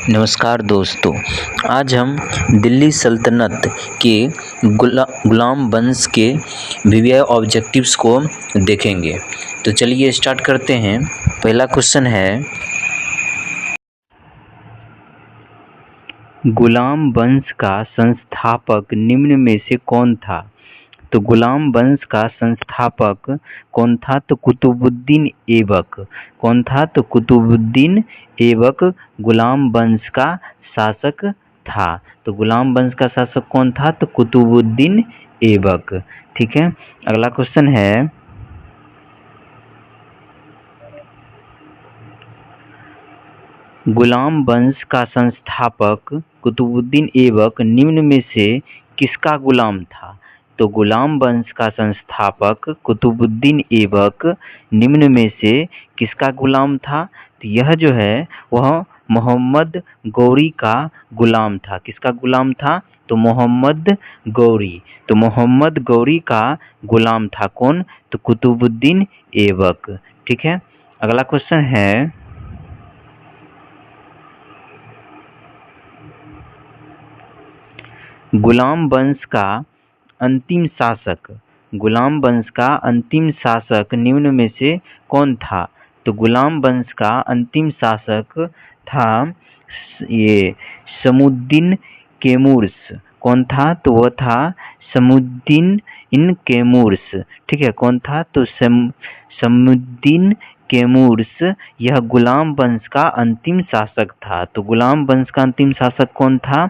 नमस्कार दोस्तों। आज हम दिल्ली सल्तनत के गुलाम वंश के विवय ऑब्जेक्टिव्स को देखेंगे। तो चलिए स्टार्ट करते हैं। पहला क्वेश्चन है, गुलाम वंश का संस्थापक निम्न में से कौन था? तो गुलाम वंश का संस्थापक कौन था? तो कुतुबुद्दीन ऐबक। कौन था? तो कुतुबुद्दीन ऐबक गुलाम वंश का शासक था। तो गुलाम वंश का शासक कौन था? तो कुतुबुद्दीन ऐबक। ठीक है। अगला क्वेश्चन है, गुलाम वंश का संस्थापक कुतुबुद्दीन ऐबक निम्न में से किसका गुलाम था? तो गुलाम वंश का संस्थापक कुतुबुद्दीन ऐबक निम्न में से किसका गुलाम था? तो यह जो है वह मोहम्मद गौरी का गुलाम था। किसका गुलाम था? तो मोहम्मद गौरी। तो मोहम्मद गौरी का गुलाम था कौन? तो कुतुबुद्दीन ऐबक। ठीक है। अगला क्वेश्चन है, गुलाम वंश का अंतिम शासक, गुलाम वंश का अंतिम शासक निम्न में से कौन था? तो गुलाम वंश का अंतिम शासक था ये समुद्दीन कैमूर्स। कौन था? तो वह था समुद्दीन इन कैमूर्स। ठीक है। कौन था? तो समुद्दीन कैमूर्स यह गुलाम वंश का अंतिम शासक था। तो गुलाम वंश का अंतिम शासक कौन था?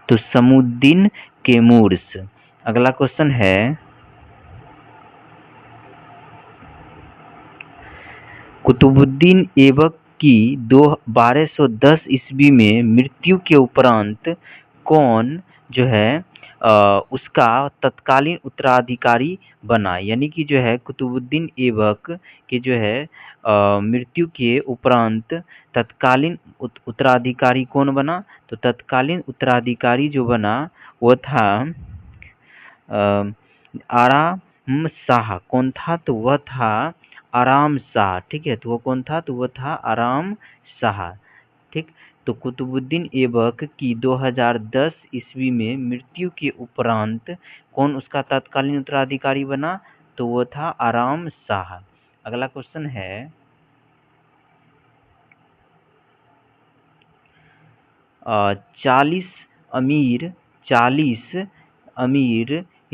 तो समुद्दीन कैमूर्स। अगला क्वेश्चन है, कुतुबुद्दीन ऐबक की 1210 ईस्वी में मृत्यु के उपरांत कौन जो है उसका तत्कालीन उत्तराधिकारी बना? यानी कि जो है कुतुबुद्दीन ऐबक के जो है मृत्यु के उपरांत तत्कालीन उत्तराधिकारी कौन बना? तो तत्कालीन उत्तराधिकारी जो बना वो था आराम शाह। कौन था? तो वह था आराम शाह। ठीक है। तो वो कौन था? तो वह था आराम शाह। ठीक। तो कुतुबुद्दीन ऐबक की 2010 ईस्वी में मृत्यु के उपरांत कौन उसका तत्कालीन उत्तराधिकारी बना? तो वह था आराम शाह। अगला क्वेश्चन है,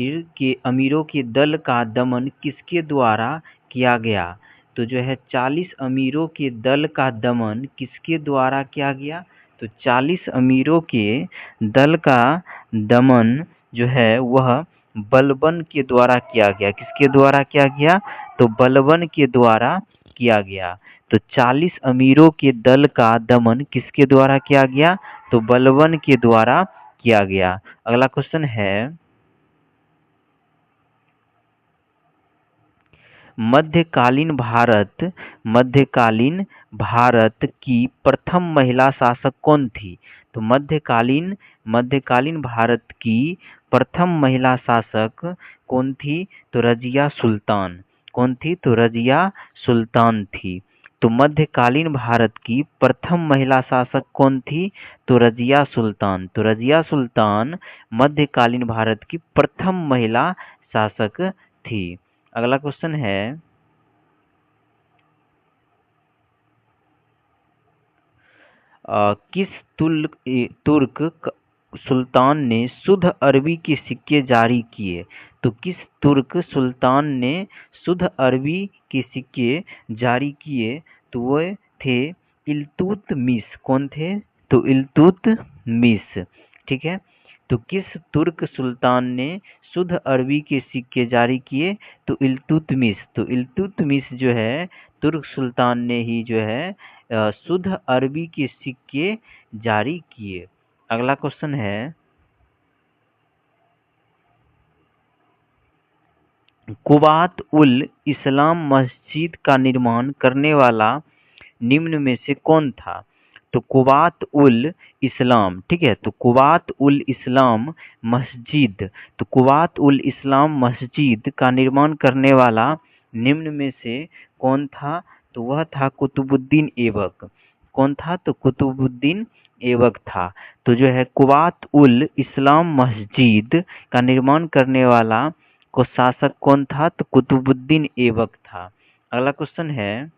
40 अमीरों के दल का दमन किसके द्वारा किया गया? तो जो है 40 अमीरों के दल का दमन किसके द्वारा किया गया? तो 40 अमीरों के दल का दमन जो है वह बलबन के द्वारा किया गया। किसके द्वारा किया गया? तो बलबन के द्वारा किया गया। तो 40 अमीरों के दल का दमन किसके द्वारा किया गया? तो बलबन के द्वारा किया गया। अगला क्वेश्चन है, मध्यकालीन भारत की प्रथम महिला शासक कौन थी? तो मध्यकालीन भारत की प्रथम महिला शासक कौन थी? तो रजिया सुल्तान। कौन थी? तो रजिया सुल्तान थी। तो मध्यकालीन भारत की प्रथम महिला शासक कौन थी? तो रजिया सुल्तान। तो रजिया सुल्तान मध्यकालीन भारत की प्रथम महिला शासक थी। अगला क्वेश्चन है, किस तुर्क सुल्तान ने शुद्ध अरबी के सिक्के जारी किए? तो किस तुर्क सुल्तान ने शुद्ध अरबी के सिक्के जारी किए? तो वो थे इल्तुतमिश। कौन थे? तो इल्तुतमिश। ठीक है। तो किस तुर्क सुल्तान ने शुद्ध अरबी के सिक्के जारी किए? तो इल्तुतमिश। तो इल्तुतमिश जो है तुर्क सुल्तान ने ही जो है शुद्ध अरबी के सिक्के जारी किए। अगला क्वेश्चन है, कुबात उल इस्लाम मस्जिद का निर्माण करने वाला निम्न में से कौन था? तो कुबात उल इस्लाम। ठीक है। तो कुबात उल इस्लाम मस्जिद, तो कुबात उल इस्लाम मस्जिद का निर्माण करने वाला निम्न में से कौन था? तो वह था कुतुबुद्दीन ऐबक। कौन था? तो कुतुबुद्दीन ऐबक था। तो जो है कुवात उल इस्लाम मस्जिद का निर्माण करने वाला को शासक कौन था? तो कुतुबुद्दीन ऐबक था। अगला क्वेश्चन है,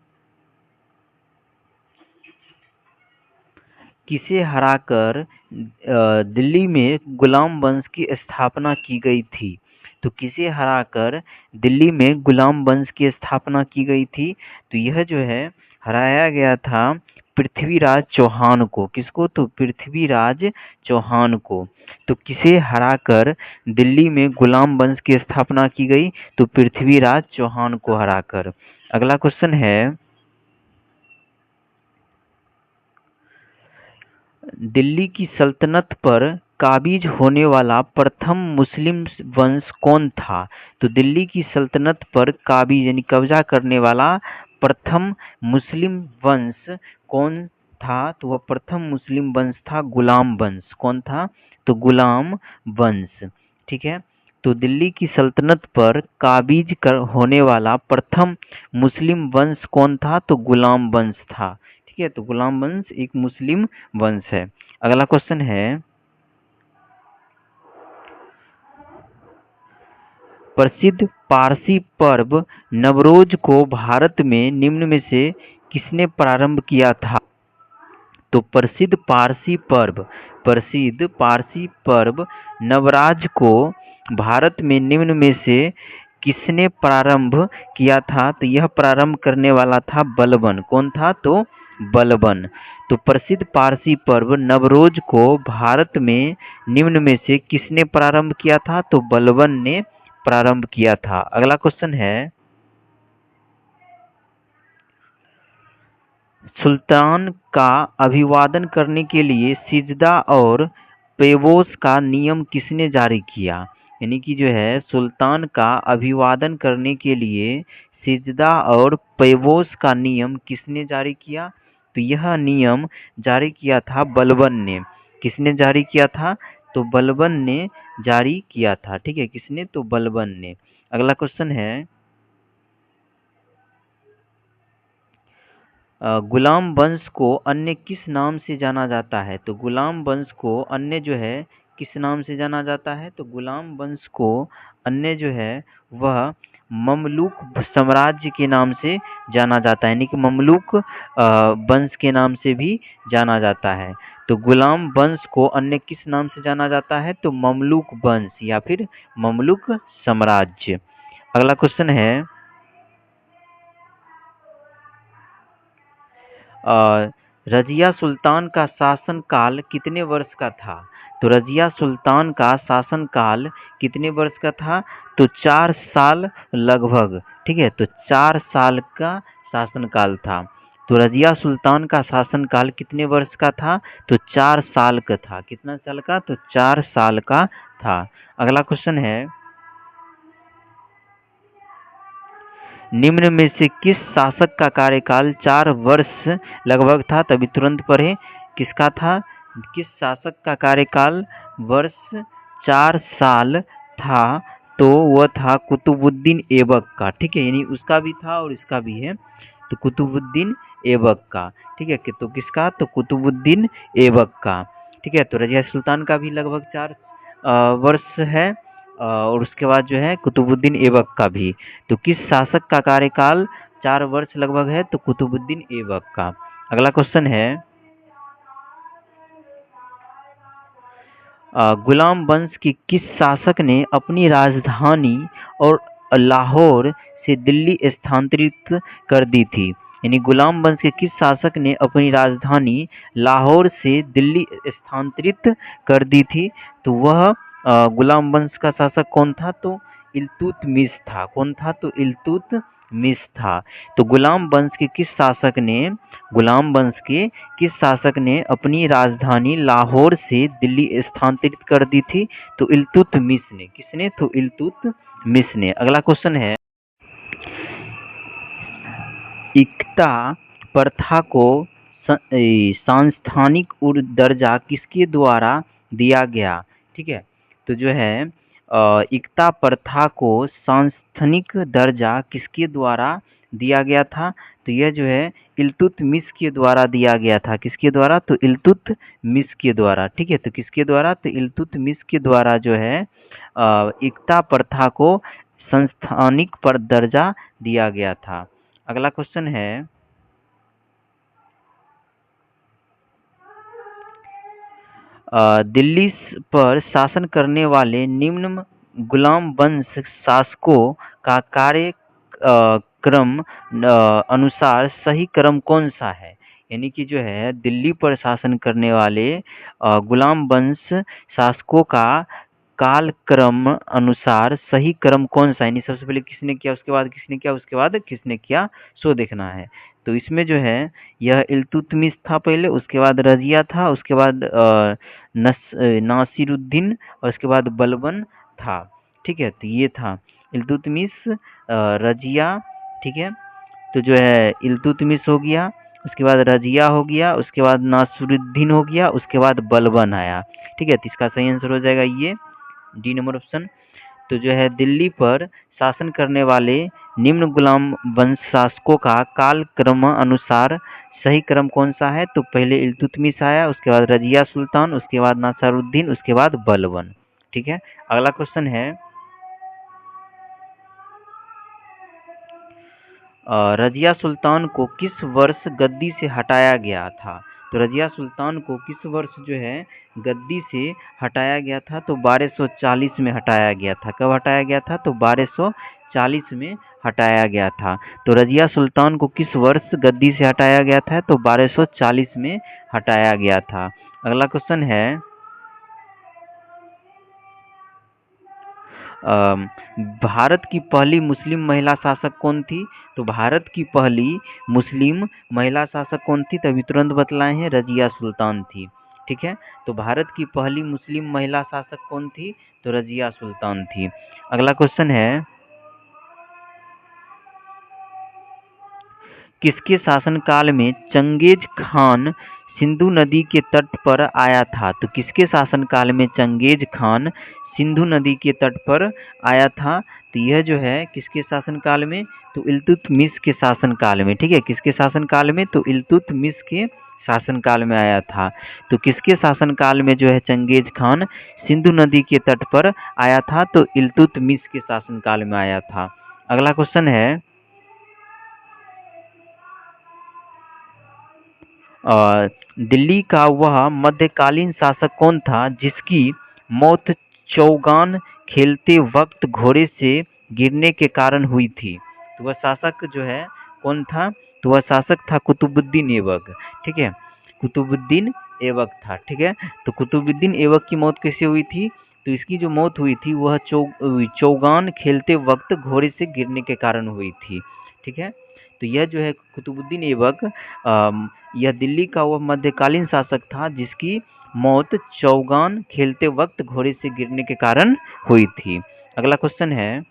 किसे हराकर दिल्ली में गुलाम वंश की स्थापना की गई थी? तो किसे हराकर दिल्ली में गुलाम वंश की स्थापना की गई थी? तो यह जो है हराया गया था पृथ्वीराज चौहान को। किसको? तो पृथ्वीराज चौहान को। तो किसे हराकर दिल्ली में गुलाम वंश की स्थापना की गई? तो पृथ्वीराज चौहान को हराकर। अगला क्वेश्चन है, दिल्ली की सल्तनत पर काबिज होने वाला प्रथम मुस्लिम वंश कौन था? तो दिल्ली की सल्तनत पर काबिज यानी कब्जा करने वाला प्रथम मुस्लिम वंश कौन था? तो वह प्रथम मुस्लिम वंश था गुलाम वंश। कौन था? तो गुलाम वंश। ठीक है। तो दिल्ली की सल्तनत पर काबिज होने वाला प्रथम मुस्लिम वंश कौन था? तो गुलाम वंश था। ठीक है। तो गुलाम वंश एक मुस्लिम वंश है। अगला क्वेश्चन है, प्रसिद्ध पारसी पर्व नवरोज को भारत में निम्न में से किसने प्रारंभ किया था? तो प्रसिद्ध पारसी पर्व नवराज को भारत में निम्न में से किसने प्रारंभ किया था? तो यह प्रारंभ करने वाला था बलबन। कौन था? तो बलबन। तो प्रसिद्ध पारसी पर्व नवरोज को भारत में निम्न में से किसने प्रारंभ किया था? तो बलबन ने प्रारंभ किया था। अगला क्वेश्चन है, सुल्तान का अभिवादन करने के लिए सिजदा और पेवोस का नियम किसने जारी किया? यानी कि जो है सुल्तान का अभिवादन करने के लिए सिजदा और पेवोस का नियम किसने जारी किया? तो यह नियम जारी किया था बलबन ने। किसने जारी किया था? तो बलबन ने जारी किया था। ठीक है। किसने? तो बलबन ने। अगला क्वेश्चन है, गुलाम वंश को अन्य किस नाम से जाना जाता है? तो गुलाम वंश को अन्य जो है किस नाम से जाना जाता है? तो गुलाम वंश को अन्य जो है वह ममलूक साम्राज्य के नाम से जाना जाता है। यानी कि ममलूक वंश के नाम से भी जाना जाता है। तो गुलाम वंश को अन्य किस नाम से जाना जाता है? तो ममलूक वंश या फिर ममलूक साम्राज्य। अगला क्वेश्चन है, रजिया सुल्तान का शासनकाल कितने वर्ष का था? तो रजिया सुल्तान का शासनकाल कितने वर्ष का था? तो 4 साल लगभग। ठीक है। तो 4 साल का शासनकाल था। तो रजिया सुल्तान का शासनकाल कितने वर्ष का था? तो 4 साल का था। कितना साल का? तो 4 साल का था। अगला क्वेश्चन है, निम्न में से किस शासक का कार्यकाल 4 वर्ष लगभग था? तभी तुरंत पढ़े। किसका था? किस शासक का कार्यकाल वर्ष 4 साल था? तो वह था कुतुबुद्दीन ऐबक का। ठीक है। यानी उसका भी था और इसका भी है। तो कुतुबुद्दीन ऐबक का। ठीक है। तो किसका? तो कुतुबुद्दीन ऐबक का। ठीक है। तो रजिया सुल्तान का भी लगभग 4 वर्ष है और उसके बाद जो है कुतुबुद्दीन ऐबक का भी। तो किस शासक का कार्यकाल 4 वर्ष लगभग है? तो कुतुबुद्दीन ऐबक का। अगला क्वेश्चन है, गुलाम वंश के किस शासक ने अपनी राजधानी और लाहौर से दिल्ली स्थानांतरित कर दी थी? यानी गुलाम वंश के किस शासक ने अपनी राजधानी लाहौर से दिल्ली स्थानांतरित कर दी थी? तो वह गुलाम वंश का शासक कौन था? तो इल्तुतमिश था। कौन था? तो इल्तुतमिश था। तो गुलाम वंश के किस शासक ने अपनी राजधानी लाहौर से दिल्ली स्थानांतरित कर दी थी? तो इल्तुतमिश ने। किसने? तो इल्तुतमिश ने। अगला क्वेश्चन है, इक्ता प्रथा को सांस्थानिक दर्जा किसके द्वारा दिया गया? ठीक है। तो जो है इक्ता प्रथा को सांस्थानिक दर्जा किसके द्वारा दिया गया था? तो यह जो है इल्तुतमिश के द्वारा दिया गया था। किसके द्वारा? तो इल्तुतमिश के द्वारा। ठीक है, तो किसके द्वारा? तो इल्तुतमिश के द्वारा जो है इक्ता प्रथा को संस्थानिक पर दर्जा दिया गया था। अगला क्वेश्चन है, दिल्ली पर शासन करने वाले निम्न गुलाम वंश शासकों का कार्यक्रम अनुसार सही क्रम कौन सा है? यानी कि जो है दिल्ली पर शासन करने वाले गुलाम वंश शासकों का कालक्रम अनुसार सही क्रम कौन सा है? यानी सबसे पहले किसने किया, उसके बाद किसने किया, उसके बाद किसने किया, सो देखना है। तो इसमें जो है यह इल्तुतमिश था पहले, उसके बाद रजिया था, उसके बाद नासिरुद्दीन और उसके बाद बलबन था। ठीक है, तो ये था इल्तुतमिश, रजिया। ठीक है, तो जो है इल्तुतमिश हो गया, उसके बाद रजिया हो गया, उसके बाद नासिरुद्दीन हो गया, उसके बाद बलबन आया। ठीक है, तो इसका सही आंसर हो जाएगा ये डी नंबर ऑप्शन। तो जो है दिल्ली पर शासन करने वाले निम्न गुलाम वंश शासकों का कालक्रम अनुसार सही क्रम कौन सा है? तो पहले इल्तुतमिश आया, उसके बाद रजिया सुल्तान, उसके बाद नासिरुद्दीन, उसके बाद बलबन। ठीक है, अगला क्वेश्चन है, रजिया सुल्तान को किस वर्ष गद्दी से हटाया गया था? तो रजिया सुल्तान को किस वर्ष जो है गद्दी से हटाया गया था? तो 1240 में हटाया गया था। कब हटाया गया था? तो 1240 में हटाया गया था। तो रजिया सुल्तान को किस वर्ष गद्दी से हटाया गया था? तो 1240 में हटाया गया था। अगला क्वेश्चन है, भारत की पहली मुस्लिम महिला शासक कौन थी? तो भारत की पहली मुस्लिम महिला शासक कौन थी? तभी तुरंत बतलाए हैं, रजिया सुल्तान थी। ठीक है, तो भारत की पहली मुस्लिम महिला शासक कौन थी? तो रजिया सुल्तान थी। अगला क्वेश्चन है, किसके शासनकाल में चंगेज खान सिंधु नदी के तट पर आया था? तो किसके शासनकाल में चंगेज खान सिंधु नदी के तट पर आया था? तो यह जो है किसके शासनकाल में? तो इल्तुतमिश के शासनकाल में। ठीक है, किसके शासनकाल में? तो इल्तुतमिश के शासनकाल में आया था। तो किसके शासनकाल में जो है चंगेज खान सिंधु नदी के तट पर आया था? तो इल्तुतमिश के शासनकाल में आया था। अगला क्वेश्चन है, दिल्ली का वह मध्यकालीन शासक कौन था जिसकी मौत चौगान खेलते वक्त घोड़े से गिरने के कारण हुई थी? तो वह शासक जो है कौन था? तो वह शासक था कुतुबुद्दीन ऐबक। ठीक है, कुतुबुद्दीन ऐबक था। ठीक है, तो कुतुबुद्दीन ऐबक की मौत कैसे हुई थी? तो इसकी जो मौत हुई थी वह चौगान खेलते वक्त घोड़े से गिरने के कारण हुई थी। ठीक है, तो यह जो है कुतुबुद्दीन ऐबक यह दिल्ली का वह मध्यकालीन शासक था जिसकी मौत चौगान खेलते वक्त घोड़े से गिरने के कारण हुई थी। अगला क्वेश्चन है,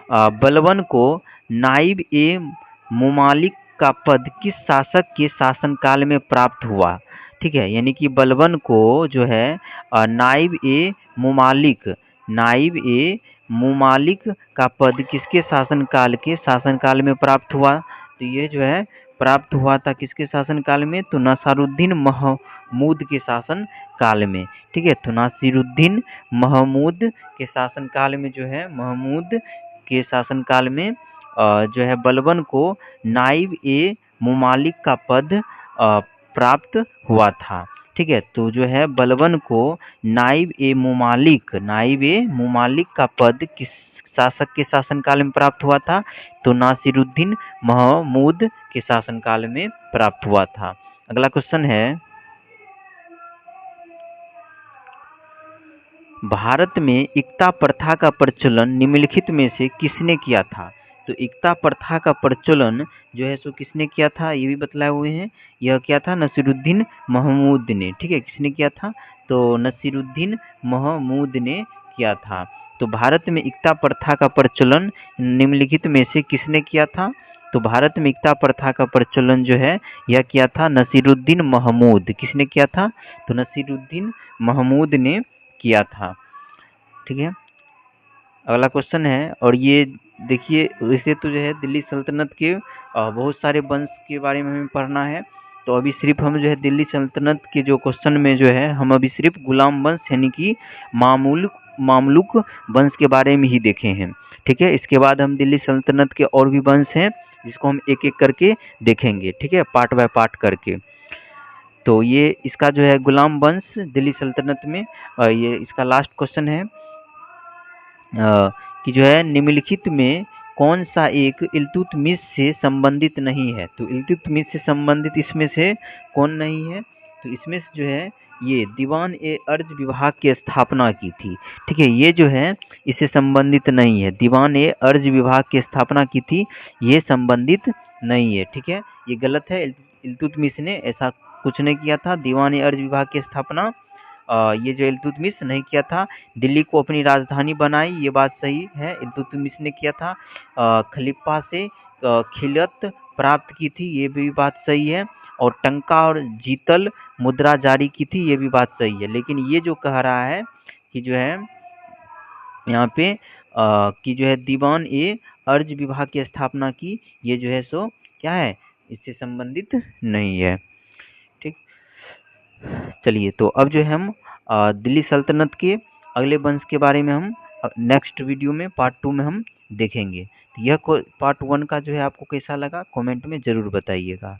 बलबन को नाइब ए मुमालिक का पद किस शासक के शासनकाल में प्राप्त हुआ? ठीक है, यानी कि बलबन को जो है नाइब ए मुमालिक का पद किसके शासनकाल में प्राप्त हुआ? तो ये जो है प्राप्त हुआ था किसके शासनकाल में? तो नासिरुद्दीन महमूद के शासन काल में। ठीक है, तो नासिरुद्दीन महमूद के शासनकाल में जो है महमूद के शासनकाल में जो है बलबन को नाइब ए मुमालिक का पद प्राप्त हुआ था। ठीक है, तो जो है बलबन को नाइब ए मुमालिक का पद किस शासक के शासनकाल में प्राप्त हुआ था? तो नासिरुद्दीन महमूद के शासनकाल में प्राप्त हुआ था। अगला क्वेश्चन है, भारत में इक्ता प्रथा का प्रचलन निम्नलिखित में से किसने किया था? तो इक्ता प्रथा का प्रचलन जो है सो किसने किया था ये भी बतलाए हुए हैं। यह क्या था? नसीरुद्दीन महमूद ने। ठीक है, किसने किया था? तो नसीरुद्दीन महमूद ने किया था। तो भारत में इक्ता प्रथा का प्रचलन निम्नलिखित में से किसने किया था? तो भारत में इक्ता प्रथा का प्रचलन जो है यह किया था नसीरुद्दीन महमूद। किसने किया था? तो नसीरुद्दीन महमूद ने किया था। ठीक है, अगला क्वेश्चन है, और ये देखिए वैसे तो जो है दिल्ली सल्तनत के बहुत सारे वंश के बारे में हमें पढ़ना है। तो अभी सिर्फ हम जो है दिल्ली सल्तनत के जो क्वेश्चन में जो है हम अभी सिर्फ गुलाम वंश यानी कि मामूल मामलुक वंश के बारे में ही देखे हैं। ठीक है, इसके बाद हम दिल्ली सल्तनत के और भी वंश हैं जिसको हम एक एक करके देखेंगे। ठीक है, पार्ट बाय पार्ट करके। तो ये इसका जो है गुलाम वंश दिल्ली सल्तनत में ये इसका लास्ट क्वेश्चन है कि जो है निम्नलिखित में कौन सा एक इल्तुतमिश से संबंधित नहीं है। तो इल्तुतमिश से संबंधित इसमें से कौन नहीं है? तो इसमें से जो है ये दीवान ए अर्ज विभाग की स्थापना की थी। ठीक है, ये जो है इससे संबंधित नहीं है। दीवान ए अर्ज विभाग की स्थापना की थी, ये संबंधित नहीं है। ठीक है, ये गलत है। इल्तुतमिश ने ऐसा कुछ नहीं किया था। दीवान ए अर्ज विभाग की स्थापना ये जो इल्तुतमिश नहीं किया था। दिल्ली को अपनी राजधानी बनाई, ये बात सही है, इल्तुतमिश ने किया था। खलीफा से खिलत प्राप्त की थी, ये भी बात सही है। और टंका और जीतल मुद्रा जारी की थी, ये भी बात सही है। लेकिन ये जो कह रहा है कि जो है यहाँ पे कि जो है दीवान ए अर्ज विभाग की स्थापना की, ये जो है सो क्या है, इससे संबंधित नहीं है। ठीक, चलिए तो अब जो है हम दिल्ली सल्तनत के अगले वंश के बारे में हम नेक्स्ट वीडियो में पार्ट 2 में हम देखेंगे। तो यह पार्ट 1 का जो है आपको कैसा लगा कमेंट में ज़रूर बताइएगा।